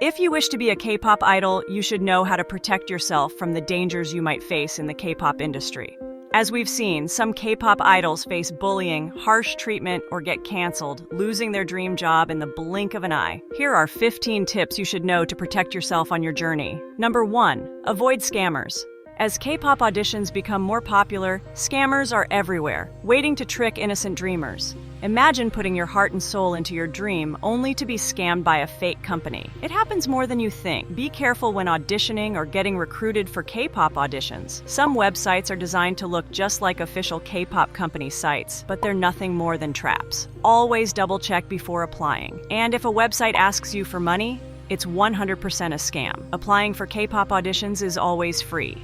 If you wish to be a K-pop idol, you should know how to protect yourself from the dangers you might face in the K-pop industry. As we've seen, some K-pop idols face bullying, harsh treatment, or get canceled, losing their dream job in the blink of an eye. Here are 15 tips you should know to protect yourself on your journey. Number 1. Avoid scammers. As K-pop auditions become more popular, scammers are everywhere, waiting to trick innocent dreamers. Imagine putting your heart and soul into your dream only to be scammed by a fake company. It happens more than you think. Be careful when auditioning or getting recruited for K-pop auditions. Some websites are designed to look just like official K-pop company sites, but they're nothing more than traps. Always double-check before applying. And if a website asks you for money, it's 100% a scam. Applying for K-pop auditions is always free.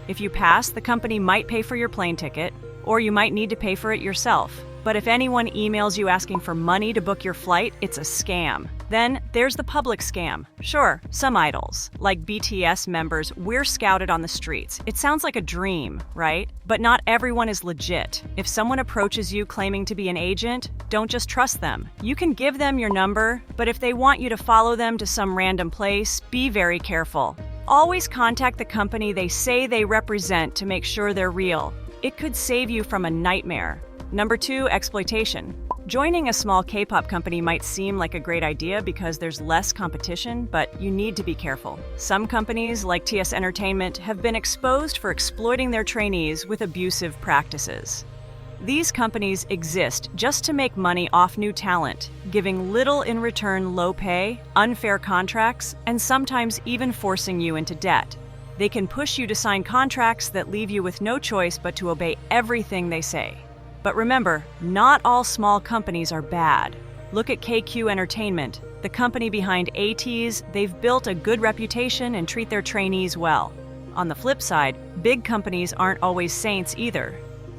If you pass, the company might pay for your plane ticket, or you might need to pay for it yourself. But if anyone emails you asking for money to book your flight, it's a scam. Then there's the public scam. Sure, some idols, like BTS members, we're scouted on the streets. It sounds like a dream, right? But not everyone is legit. If someone approaches you claiming to be an agent, don't just trust them. You can give them your number, but if they want you to follow them to some random place, be very careful. Always contact the company they say they represent to make sure they're real. It could save you from a nightmare. Number 2, exploitation. Joining a small K-pop company might seem like a great idea because there's less competition, but you need to be careful. Some companies, like TS Entertainment, have been exposed for exploiting their trainees with abusive practices. These companies exist just to make money off new talent, giving little in return low pay, unfair contracts, and sometimes even forcing you into debt. They can push you to sign contracts that leave you with no choice but to obey everything they say. But remember, not all small companies are bad. Look at KQ Entertainment, the company behind ATEEZ. They've built a good reputation and treat their trainees well. On the flip side, big companies aren't always saints either.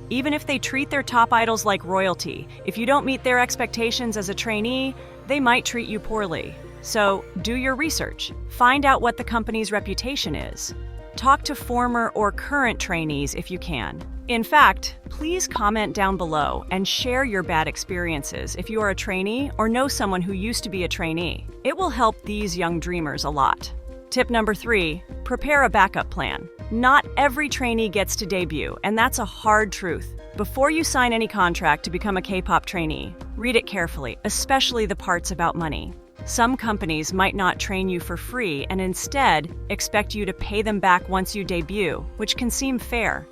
Even if they treat their top idols like royalty, if you don't meet their expectations as a trainee, they might treat you poorly. So, do your research. Find out what the company's reputation is. Talk to former or current trainees if you can. In fact, please comment down below and share your bad experiences if you are a trainee or know someone who used to be a trainee. It will help these young dreamers a lot. Tip number 3, prepare a backup plan. Not every trainee gets to debut, and that's a hard truth. Before you sign any contract to become a K-pop trainee, read it carefully, especially the parts about money. Some companies might not train you for free and instead expect you to pay them back once you debut, which can seem fair.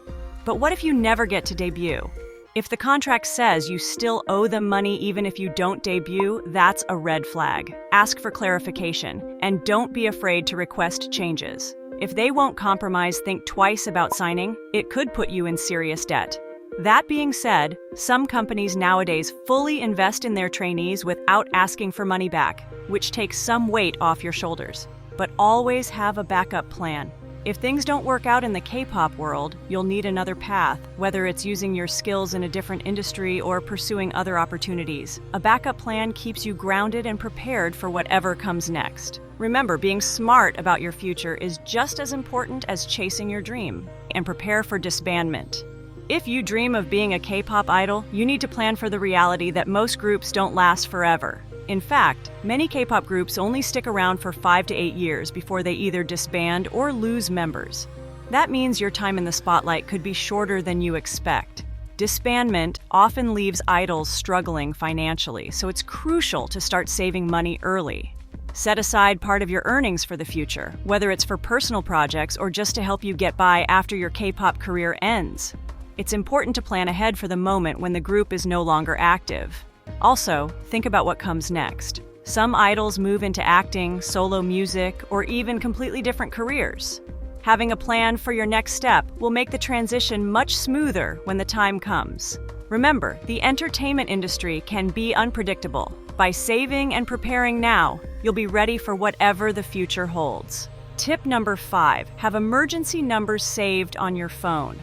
But what if you never get to debut? If the contract says you still owe them money even if you don't debut, that's a red flag. Ask for clarification, and don't be afraid to request changes. If they won't compromise, think twice about signing. It could put you in serious debt. That being said, some companies nowadays fully invest in their trainees without asking for money back, which takes some weight off your shoulders. But always have a backup plan. If things don't work out in the K-pop world, you'll need another path, whether it's using your skills in a different industry or pursuing other opportunities. A backup plan keeps you grounded and prepared for whatever comes next. Remember, being smart about your future is just as important as chasing your dream. And prepare for disbandment. If you dream of being a K-pop idol, you need to plan for the reality that most groups don't last forever. In fact, many K-pop groups only stick around for 5 to 8 years before they either disband or lose members. That means your time in the spotlight could be shorter than you expect. Disbandment often leaves idols struggling financially, so it's crucial to start saving money early. Set aside part of your earnings for the future, whether it's for personal projects or just to help you get by after your K-pop career ends. It's important to plan ahead for the moment when the group is no longer active. Also, think about what comes next. Some idols move into acting, solo music, or even completely different careers. Having a plan for your next step will make the transition much smoother when the time comes. Remember, the entertainment industry can be unpredictable. By saving and preparing now, you'll be ready for whatever the future holds. Tip number 5, have emergency numbers saved on your phone.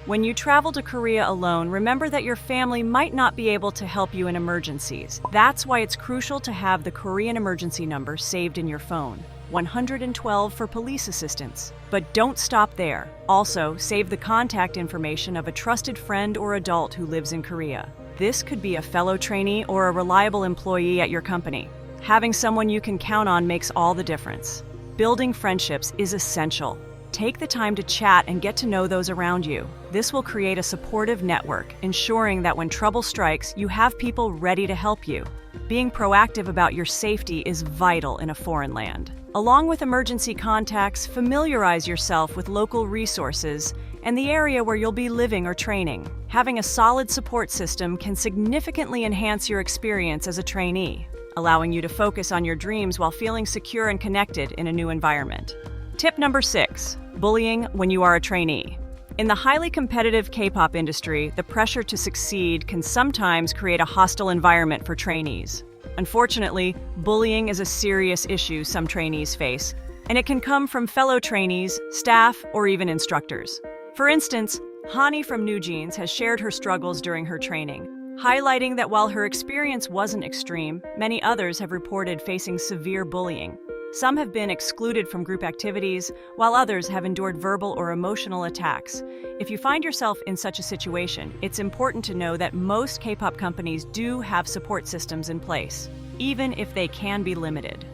When you travel to Korea alone, remember that your family might not be able to help you in emergencies. That's why it's crucial to have the Korean emergency number saved in your phone. 112 for police assistance. But don't stop there. Also, save the contact information of a trusted friend or adult who lives in Korea. This could be a fellow trainee or a reliable employee at your company. Having someone you can count on makes all the difference. Building friendships is essential. Take the time to chat and get to know those around you. This will create a supportive network, ensuring that when trouble strikes, you have people ready to help you. Being proactive about your safety is vital in a foreign land. Along with emergency contacts, familiarize yourself with local resources and the area where you'll be living or training. Having a solid support system can significantly enhance your experience as a trainee, allowing you to focus on your dreams while feeling secure and connected in a new environment. Tip number 6, bullying when you are a trainee. In the highly competitive K-pop industry, the pressure to succeed can sometimes create a hostile environment for trainees. Unfortunately, bullying is a serious issue some trainees face, and it can come from fellow trainees, staff, or even instructors. For instance, Hani from New Jeans has shared her struggles during her training, highlighting that while her experience wasn't extreme, many others have reported facing severe bullying. Some have been excluded from group activities, while others have endured verbal or emotional attacks. If you find yourself in such a situation, it's important to know that most K-pop companies do have support systems in place, even if they can be limited.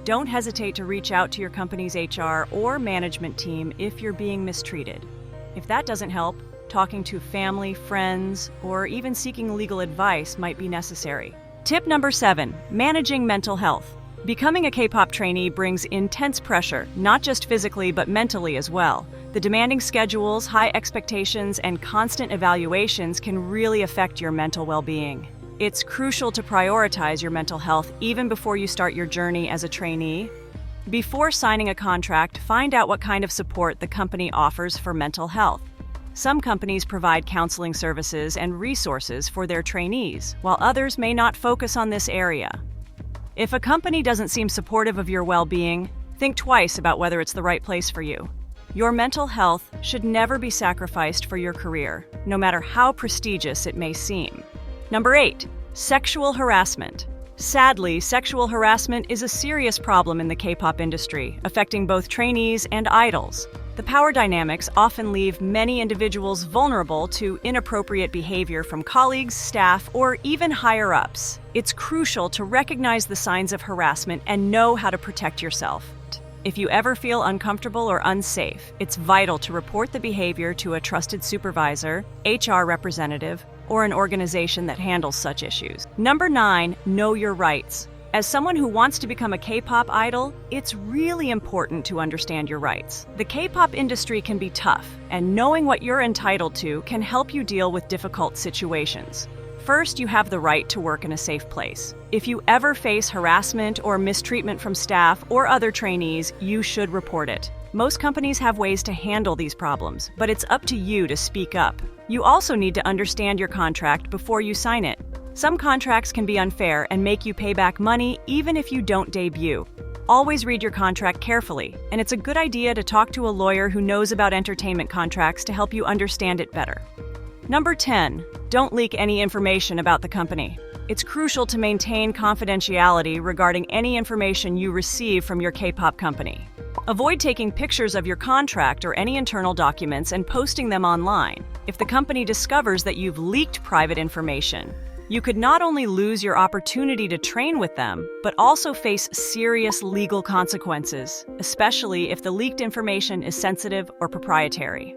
Don't hesitate to reach out to your company's HR or management team if you're being mistreated. If that doesn't help, talking to family, friends, or even seeking legal advice might be necessary. Tip number 7, managing mental health. Becoming a K-pop trainee brings intense pressure, not just physically but mentally as well. The demanding schedules, high expectations, and constant evaluations can really affect your mental well-being. It's crucial to prioritize your mental health even before you start your journey as a trainee. Before signing a contract, find out what kind of support the company offers for mental health. Some companies provide counseling services and resources for their trainees, while others may not focus on this area. If a company doesn't seem supportive of your well-being, think twice about whether it's the right place for you. Your mental health should never be sacrificed for your career, no matter how prestigious it may seem. Number 8, sexual harassment. Sadly, sexual harassment is a serious problem in the K-pop industry, affecting both trainees and idols. The power dynamics often leave many individuals vulnerable to inappropriate behavior from colleagues, staff, or even higher-ups. It's crucial to recognize the signs of harassment and know how to protect yourself. If you ever feel uncomfortable or unsafe, it's vital to report the behavior to a trusted supervisor, HR representative, or an organization that handles such issues. Number 9, know your rights. As someone who wants to become a K-pop idol, it's really important to understand your rights. The K-pop industry can be tough, and knowing what you're entitled to can help you deal with difficult situations. First, you have the right to work in a safe place. If you ever face harassment or mistreatment from staff or other trainees, you should report it. Most companies have ways to handle these problems, but it's up to you to speak up. You also need to understand your contract before you sign it. Some contracts can be unfair and make you pay back money even if you don't debut. Always read your contract carefully, and it's a good idea to talk to a lawyer who knows about entertainment contracts to help you understand it better. Number 10, don't leak any information about the company. It's crucial to maintain confidentiality regarding any information you receive from your K-pop company. Avoid taking pictures of your contract or any internal documents and posting them online. If the company discovers that you've leaked private information, you could not only lose your opportunity to train with them, but also face serious legal consequences, especially if the leaked information is sensitive or proprietary.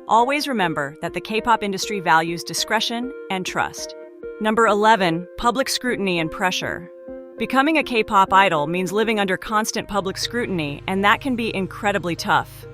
Always remember that the K-pop industry values discretion and trust. Number 11, public scrutiny and pressure. Becoming a K-pop idol means living under constant public scrutiny, and that can be incredibly tough.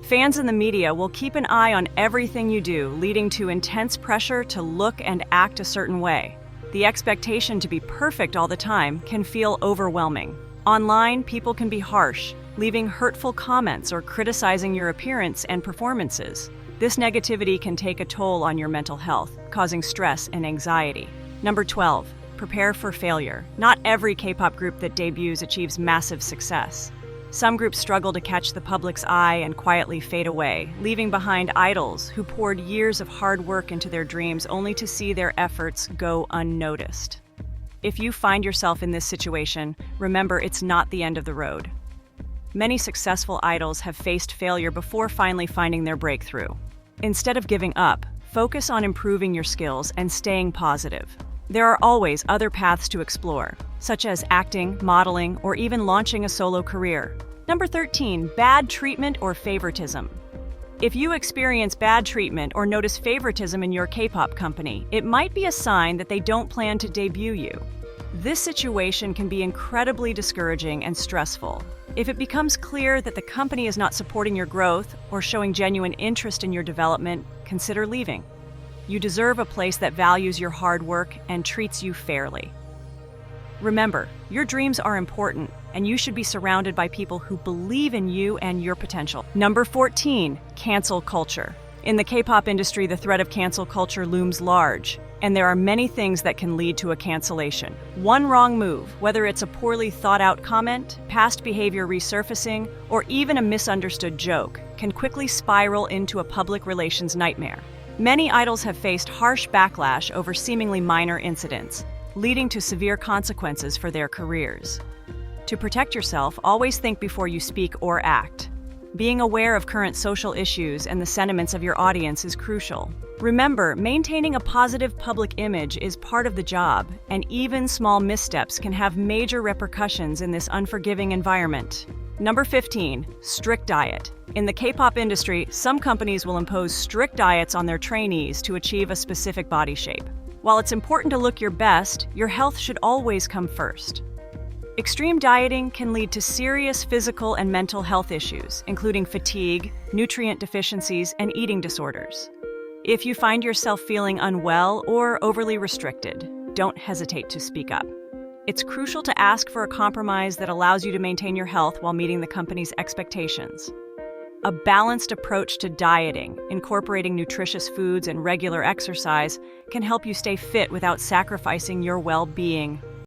Fans and the media will keep an eye on everything you do, leading to intense pressure to look and act a certain way. The expectation to be perfect all the time can feel overwhelming. Online, people can be harsh, leaving hurtful comments or criticizing your appearance and performances. This negativity can take a toll on your mental health, causing stress and anxiety. Number 12, prepare for failure. Not every K-pop group that debuts achieves massive success. Some groups struggle to catch the public's eye and quietly fade away, leaving behind idols who poured years of hard work into their dreams only to see their efforts go unnoticed. If you find yourself in this situation, remember it's not the end of the road. Many successful idols have faced failure before finally finding their breakthrough. Instead of giving up, focus on improving your skills and staying positive. There are always other paths to explore, such as acting, modeling, or even launching a solo career. Number 13, bad treatment or favoritism. If you experience bad treatment or notice favoritism in your K-pop company, it might be a sign that they don't plan to debut you. This situation can be incredibly discouraging and stressful. If it becomes clear that the company is not supporting your growth or showing genuine interest in your development, consider leaving. You deserve a place that values your hard work and treats you fairly. Remember, your dreams are important, and you should be surrounded by people who believe in you and your potential. Number 14, cancel culture. In the K-pop industry, the threat of cancel culture looms large, and there are many things that can lead to a cancellation. One wrong move, whether it's a poorly thought-out comment, past behavior resurfacing, or even a misunderstood joke, can quickly spiral into a public relations nightmare. Many idols have faced harsh backlash over seemingly minor incidents, leading to severe consequences for their careers. To protect yourself, always think before you speak or act. Being aware of current social issues and the sentiments of your audience is crucial. Remember, maintaining a positive public image is part of the job, and even small missteps can have major repercussions in this unforgiving environment. Number 15, strict diet. In the K-pop industry, some companies will impose strict diets on their trainees to achieve a specific body shape. While it's important to look your best, your health should always come first. Extreme dieting can lead to serious physical and mental health issues, including fatigue, nutrient deficiencies, and eating disorders. If you find yourself feeling unwell or overly restricted, don't hesitate to speak up. It's crucial to ask for a compromise that allows you to maintain your health while meeting the company's expectations. A balanced approach to dieting, incorporating nutritious foods and regular exercise, can help you stay fit without sacrificing your well-being.